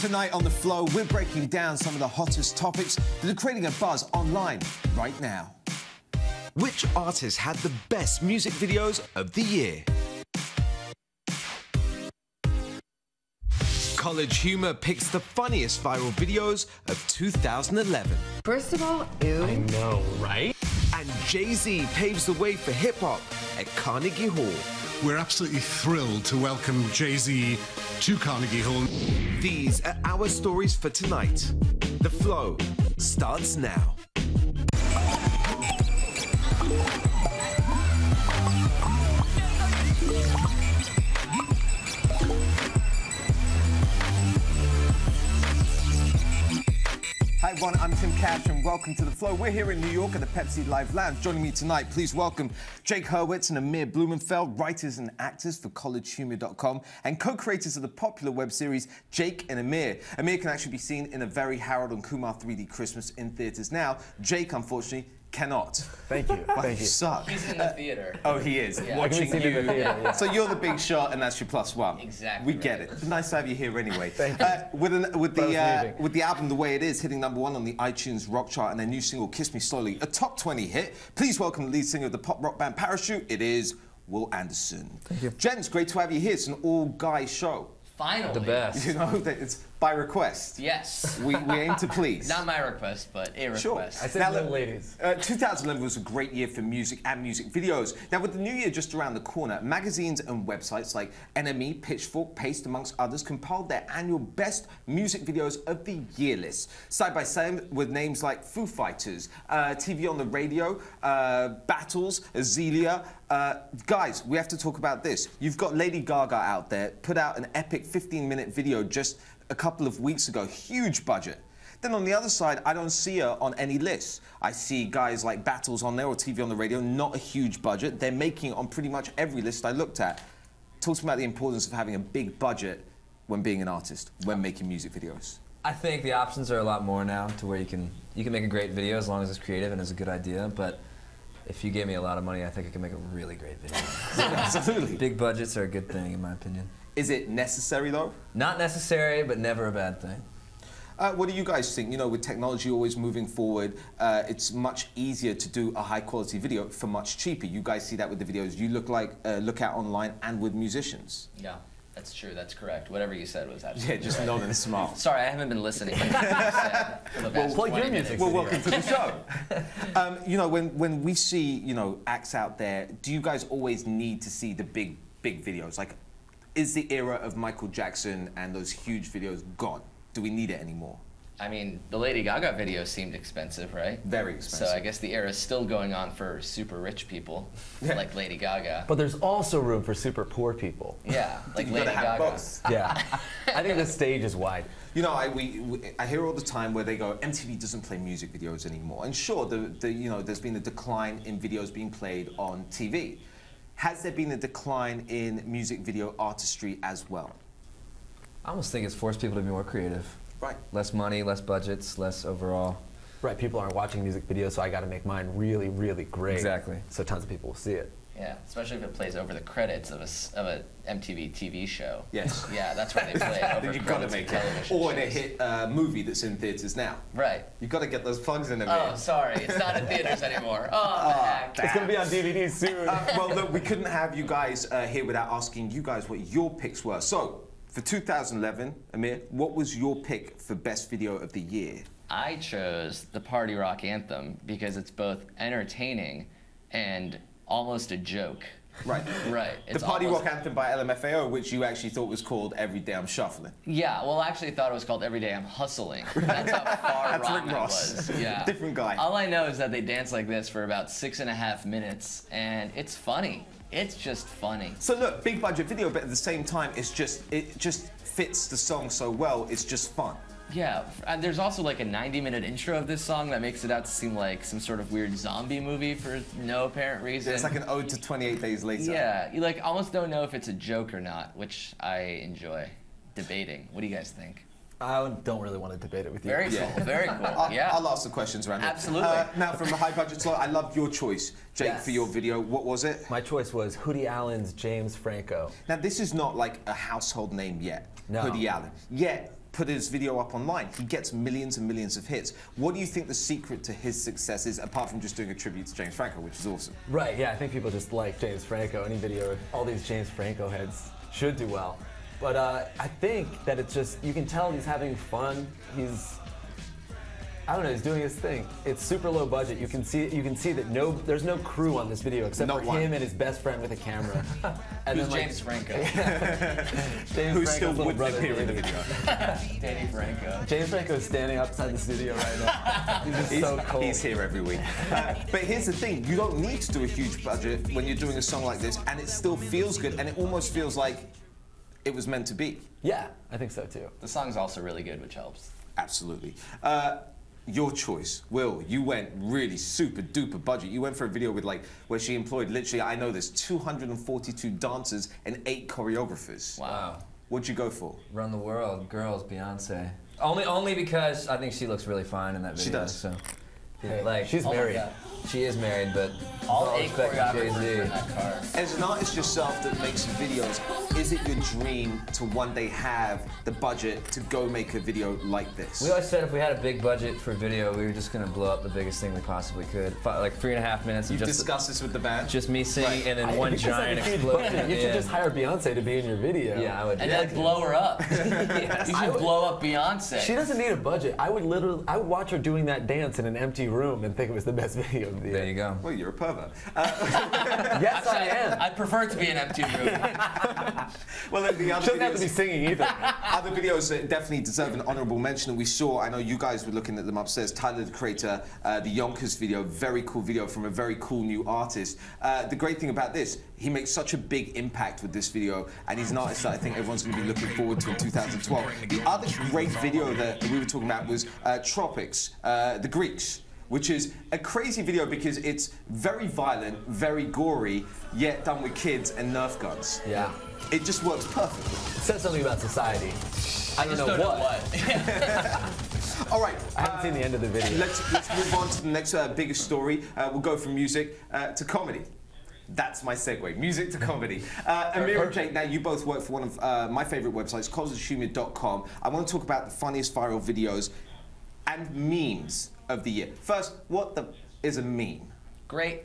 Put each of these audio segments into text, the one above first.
Tonight on The Flow, we're breaking down some of the hottest topics that are creating a buzz online right now. Which artist had the best music videos of the year? College Humor picks the funniest viral videos of 2011. First of all, ew. I know, right? And Jay-Z paves the way for hip-hop at Carnegie Hall. We're absolutely thrilled to welcome Jay-Z to Carnegie Hall. These are our stories for tonight. The Flow starts now. Hi everyone, I'm Tim Cash and welcome to The Flow. We're here in New York at the Pepsi Live Lounge. Joining me tonight, please welcome Jake Hurwitz and Amir Blumenfeld, writers and actors for collegehumor.com and co-creators of the popular web series Jake and Amir. Amir can actually be seen in a very Harold and Kumar 3D Christmas in theaters now. Jake, unfortunately, cannot. Thank you. Thank you. Suck. He's in the theater. Oh, he is. Yeah. Watching I can see you. him in the theater, yeah. So you're the big shot, and that's your +1. Exactly. We get it. Nice to have you here anyway. Thank you. With the album The Way It Is hitting #1 on the iTunes rock chart and their new single Kiss Me Slowly, a top 20 hit. Please welcome the lead singer of the pop rock band Parachute. It is Will Anderson. Thank you. Gents, great to have you here. It's an all-guy show. Finally. The best. You know, it's by request. Yes. We aim to please. Not my request, but a request. Sure. I said no ladies. 2011 was a great year for music and music videos. Now, with the new year just around the corner, magazines and websites like NME, Pitchfork, Paste, amongst others, compiled their annual best music videos of the year list. Side by side with names like Foo Fighters, TV on the Radio, Battles, Azealia. Guys, we have to talk about this. You've got Lady Gaga out there, put out an epic 15-minute video just a couple of weeks ago, huge budget. Then on the other side, I don't see her on any lists. I see guys like Battles on there or TV on the Radio, not a huge budget. They're making it on pretty much every list I looked at. Talk to me about the importance of having a big budget when being an artist, when making music videos. I think the options are a lot more now to where you can make a great video as long as it's creative and it's a good idea, but if you gave me a lot of money, I think I could make a really great video. Absolutely. Big budgets are a good thing, in my opinion. Is it necessary, though? Not necessary, but never a bad thing. What do you guys think? You know, with technology always moving forward, it's much easier to do a high-quality video for much cheaper. You guys see that with the videos you look at online and with musicians. Yeah, that's true. That's correct. Whatever you said was absolutely Yeah, just nodding smart. Sorry, I haven't been listening to what you said for the past 20 minutes. Well, welcome to the show. You know, when we see, you know, acts out there, do you guys always need to see the big videos? Like, is the era of Michael Jackson and those huge videos gone? Do we need it anymore? I mean, the Lady Gaga video seemed expensive, right? Very expensive. So I guess the era is still going on for super rich people, like Lady Gaga. But there's also room for super poor people. Yeah, like You Lady gotta have Gaga. both. Yeah. I think the stage is wide. You know, I hear all the time where they go, MTV doesn't play music videos anymore. And sure, you know, there's been a decline in videos being played on TV. Has there been a decline in music video artistry as well? I almost think it's forced people to be more creative. Right. Less money, less budgets, less overall. Right, people aren't watching music videos, so I got to make mine really, really great. Exactly. So tons of people will see it. Yeah, especially if it plays over the credits of a MTV TV show. Yes. Yeah, that's where they play it, over You've got to credits make of it. television Or in a shows. hit movie that's in theaters now. Right. You've got to get those plugs in there. Oh, sorry, it's not in theaters anymore. Oh, heck. It's going to be on DVD soon. Well, look, we couldn't have you guys here without asking you guys what your picks were. So, for 2011, Amir, what was your pick for best video of the year? I chose the party rock anthem because it's both entertaining and almost a joke. Right. Right. The party rock anthem by LMFAO, which you actually thought was called Every Day I'm Shuffling. Yeah, well, I actually thought it was called Every Day I'm Hustling. That's how far That's wrong Rick I Ross. was. Yeah. Different guy. All I know is that they dance like this for about 6.5 minutes, and it's funny. It's just funny. So look, big budget video, but at the same time, it just fits the song so well, it's just fun. Yeah, and there's also like a 90-minute intro of this song that makes it out to seem like some sort of weird zombie movie for no apparent reason. It's like an ode to 28 Days Later. Yeah, you like almost don't know if it's a joke or not, which I enjoy debating. What do you guys think? I don't really want to debate it with you. Very cool, very cool. Yeah. I'll ask the questions around it. Absolutely. Now, from the high budget slot, I loved your choice, Jake, Yes. for your video. What was it? My choice was Hoodie Allen's James Franco. Now, this is not like a household name yet, No. Hoodie Allen. Yet, put his video up online, he gets millions and millions of hits. What do you think the secret to his success is, apart from just doing a tribute to James Franco, which is awesome? Right, yeah, I think people just like James Franco. Any video, all these James Franco heads should do well. But I think that it's just, you can tell he's having fun. I don't know, he's doing his thing. It's super low budget. You can see that there's no crew on this video except for him and his best friend with a camera. And Who's James Franco? Who still wouldn't appear in the video. Danny Franco. James Franco is standing outside the studio right now. He's so cold. He's here every week. But here's the thing, you don't need to do a huge budget when you're doing a song like this, and it still feels good, and it almost feels like it was meant to be. Yeah, I think so too. The song's also really good, which helps. Absolutely. Your choice, Will. You went really super duper budget. You went for a video with where she employed literally, I know this, 242 dancers and 8 choreographers. Wow. What'd you go for? Run the world, girls, Beyonce. Only because I think she looks really fine in that video. She does. So. Hey, Like she's married. She is married, but All 8 respect to choreographers Jay-Z. in that car. As an artist yourself that makes videos, is it your dream to one day have the budget to go make a video like this? We always said if we had a big budget for video, we were just gonna blow up the biggest thing we possibly could. Like 3.5 minutes. You've of just discussed this with the band? just me singing and then one giant explosion. You should just hire Beyonce to be in your video. Yeah, I would. And then blow her up. Yes. You should blow up Beyonce. She doesn't need a budget. I would watch her doing that dance in an empty room and think it was the best video of the year. There you go. Well, you're a pervert. Yes, I am. I prefer it to be an empty room. Well, then the other Shouldn't have to be videos, singing either. other videos that definitely deserve an honourable mention. And we saw, I know you guys were looking at them upstairs, Tyler, the Creator, the Yonkers video, very cool video from a very cool new artist. The great thing about this, he makes such a big impact with this video, and he's an artist that I think everyone's going to be looking forward to in 2012. The other great video that we were talking about was Tropics, the Greeks, which is a crazy video because it's very violent, very gory, yet done with kids and Nerf guns. Yeah. It just works perfectly. It says something about society. I don't Just know don't know what. what. All right. I haven't seen the end of the video. Let's move on to the next biggest story. We'll go from music to comedy. That's my segue, music to comedy. Amir and Jake, now you both work for one of my favorite websites, cultureshumour.com. I want to talk about the funniest viral videos and memes of the year. First, what is a meme? Great.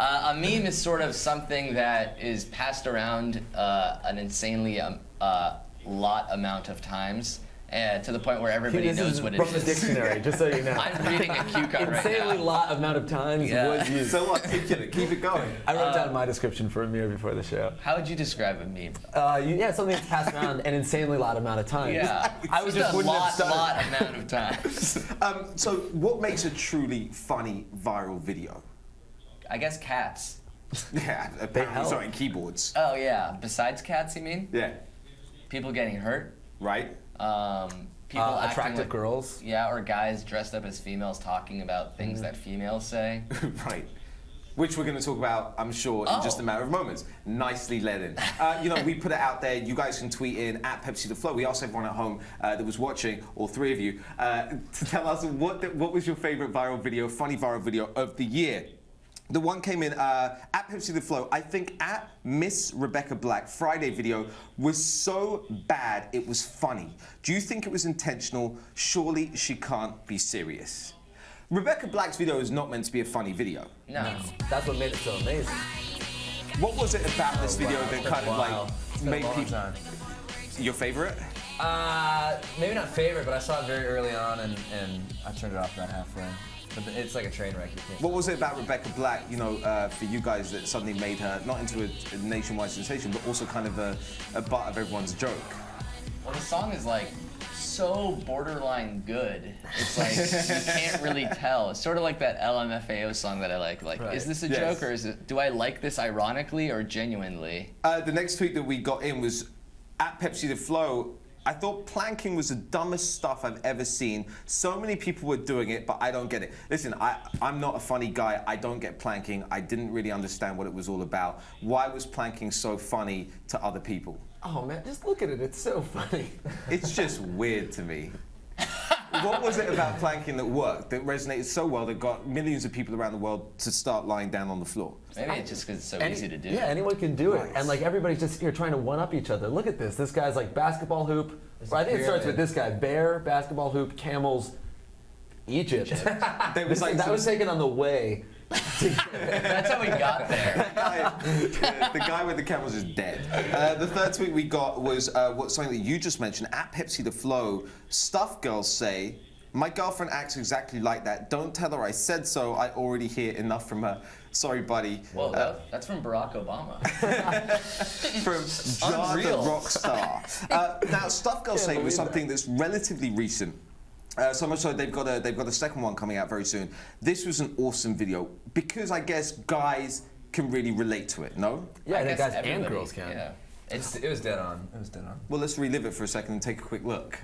A meme is sort of something that is passed around an insanely lot amount of times, to the point where everybody knows what it from is. the dictionary, just so you know. I'm reading a cue card right Insanely now. lot amount of times was used. So articulate, keep it going. I wrote down my description for Amir before the show. How would you describe a meme? Yeah, something that's passed around an insanely lot amount of times. Yeah, I was just a wouldn't have lot started. amount of times. So what makes a truly funny viral video? I guess cats. Yeah, apparently help. sorry, keyboards. Oh yeah, besides cats, you mean? Yeah, People getting hurt. right? People acting attractive like, girls. Yeah, or guys dressed up as females talking about things that females say. Right. Which we're going to talk about, I'm sure, in just a matter of moments. Nicely led in. You know, we put it out there. You guys can tweet in at Pepsi the Flow. We asked everyone at home that was watching, all 3 of you, to tell us what was your favorite viral video, funny viral video of the year. The one came in at Pepsi the Flow. I think at Miss Rebecca Black Friday video was so bad it was funny. Do you think it was intentional? Surely she can't be serious. Rebecca Black's video is not meant to be a funny video. No. That's what made it so amazing. What was it about this video that kind of Wow. like It's been a made long people? time. Your favorite? Maybe not favorite, but I saw it very early on and I turned it off about halfway. But it's like a train wreck. You can't. What was it about Rebecca Black, you know, for you guys that suddenly made her not into a nationwide sensation, but also kind of a butt of everyone's joke? Well, the song is like so borderline good. It's like you can't really tell. It's sort of like that LMFAO song that I like. Like, Right. is this a Yes. joke or do I like this ironically or genuinely? The next tweet that we got in was at Pepsi the Flow. I thought planking was the dumbest stuff I've ever seen. So many people were doing it, but I don't get it. Listen, I'm not a funny guy. I don't get planking. I didn't really understand what it was all about. Why was planking so funny to other people? Oh man, just look at it. It's so funny. It's just weird to me. What was it about planking that worked, that resonated so well, that got millions of people around the world to start lying down on the floor? Maybe it's just because it's so easy to do. Yeah, anyone can do it. Right. And like everybody's just here trying to one-up each other. Look at this. This guy's like basketball hoop. Well, I think it starts with this guy. Bear, basketball hoop, camels, Egypt. That was taken on the way. That's how we got there. The guy with the camels is dead. The third tweet we got was something that you just mentioned. At Pepsi the Flow, stuff girls say, my girlfriend acts exactly like that. Don't tell her I said so. I already hear enough from her. Sorry, buddy. Well, that's from Barack Obama. From John the rock star. Now, stuff girls say was something that's relatively recent. So much so they've got a second one coming out very soon. This was an awesome video because I guess guys can really relate to it. No? Yeah, I I think guess guys and everybody, girls can. Yeah. It was dead on. It was dead on. Well, let's relive it for a second and take a quick look.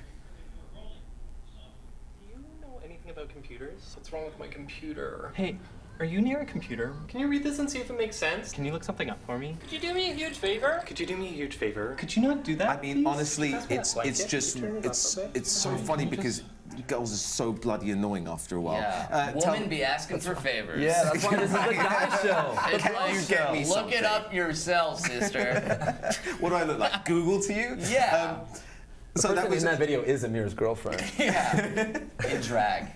Do you know anything about computers? What's wrong with my computer? Hey, are you near a computer? Can you read this and see if it makes sense? Can you look something up for me? Could you do me a huge favor? Could you do me a huge favor? Could you not do that? I mean, please? honestly, That's what I like it. it's Turn it up a bit. so funny because girls are so bloody annoying after a while. Yeah. Women be asking for favors. Yeah, that's why this is the guy show. It's Can like, you get me look something? it up yourself, sister. What do I look like? Google to you? Yeah. So that was in that video is Amir's girlfriend. Yeah. In drag.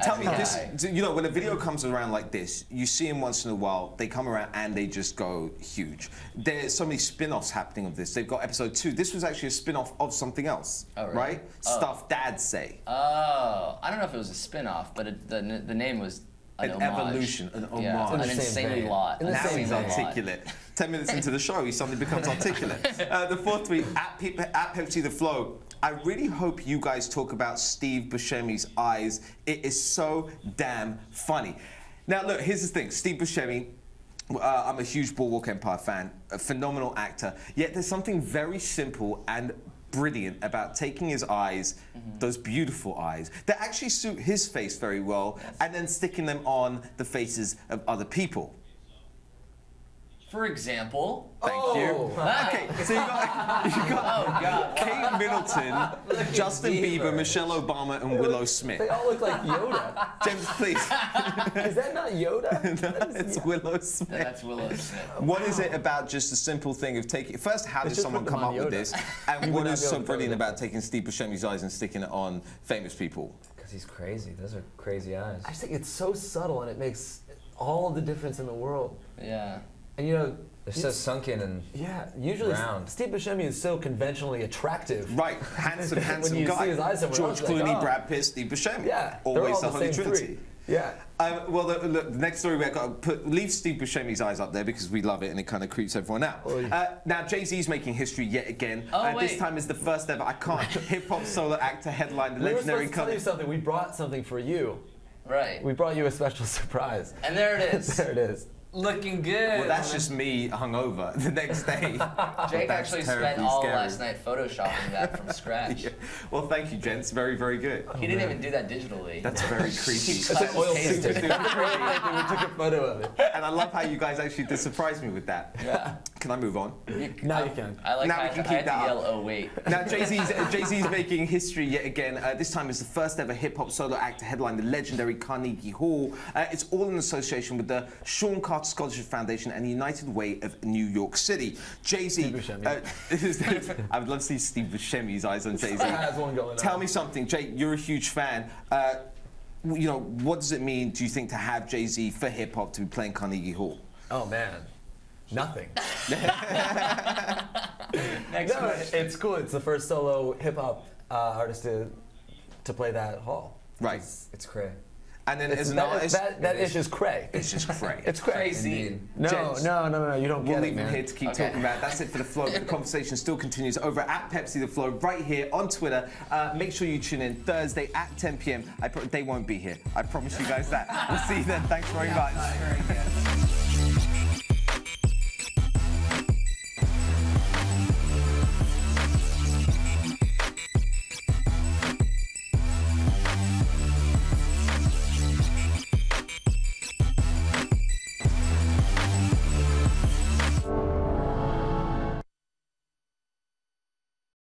Tell As me a this, guy. you know, when a video comes around like this, you see them once in a while, they come around and they just go huge. There's so many spin-offs happening of this. They've got episode 2. This was actually a spin-off of something else, Oh, really? right? Oh. Stuff dads say. Oh, I don't know if it was a spin-off, but the name was an homage. Evolution, an homage. Yeah, In the an same insanely vein. lot. In the Now same he's vein. articulate. 10 minutes into the show, he suddenly becomes articulate. The fourth tweet, at Pepsi the Flow. I really hope you guys talk about Steve Buscemi's eyes. It is so damn funny. Now, look, here's the thing. Steve Buscemi, I'm a huge Boardwalk Empire fan, a phenomenal actor, yet there's something very simple and brilliant about taking his eyes, those beautiful eyes, that actually suit his face very well, and then sticking them on the faces of other people. For example. Thank you. Ah. Okay, so you got Oh, God. Kate Middleton, Justin Bieber, Michelle Obama, and Willow Smith. They all look like Yoda. James, please. Is that not Yoda? No, it's Willow Smith. That's Willow Smith. What is it about just the simple thing of taking... First, how did just someone put them come up on with Yoda. this? And You what would is not be so able to brilliant tell about taking Steve Buscemi's eyes and sticking it on famous people? Because he's crazy. Those are crazy eyes. I just think it's so subtle and it makes all the difference in the world. Yeah. And you know, They're so sunken and yeah, usually round. Steve Buscemi is so conventionally attractive. Right, handsome, When handsome you guy. see his eyes somewhere George else, you're like, Clooney, oh. Brad Pitt, Steve Buscemi. Yeah, they're Always all the Holy same Trinity. three. Yeah. Well, the next story we've got to leave Steve Buscemi's eyes up there because we love it and it kind of creeps everyone out. Oh, yeah. Now, Jay-Z's making history yet again. Oh, This wait. time is the first ever hip-hop solo act to headline the We were legendary supposed to tell you something. We brought something for you. Right. We brought you a special surprise. And there it is. There it is. Looking good. Well, that's just me hungover the next day. Jake That's actually spent terribly all scary. last night photoshopping that from scratch. Yeah. Well, thank you, gents. Very, very good. He didn't even do that digitally. That's very creepy. That's an oil Super, painting. super creepy. We took a photo of it. And I love how you guys actually did surprise me with that. Yeah. Can I move on? Now you can. I like Now how we I can had keep that to up. yell, oh wait. Now, Jay-Z's making history yet again. This time is the first ever hip-hop solo act to headline the legendary Carnegie Hall. It's all in association with the Sean Carter Scholarship Foundation and the United Way of New York City. Jay-Z... Steve Buscemi. I would love to see Steve Buscemi's eyes on Jay-Z. Has one going on. Tell me something, Jay, you're a huge fan. You know, what does it mean, do you think, to have Jay-Z for hip-hop to be playing Carnegie Hall? Oh man, nothing. Next No, question. it's cool. It's the first solo hip hop artist to play that hall. Right. It's cray. And then as an That, artist... that ish is cray. It's just cray. It's cray. Crazy. Indeed. No, Gents, no, you don't We'll get leave it, him man. here to keep Okay. talking about it. That's it for The Flow. The conversation still continues over at Pepsi The Flow, right here on Twitter. Make sure you tune in Thursday at 10 p.m. They won't be here. I promise you guys that. We'll see you then. Thanks very much.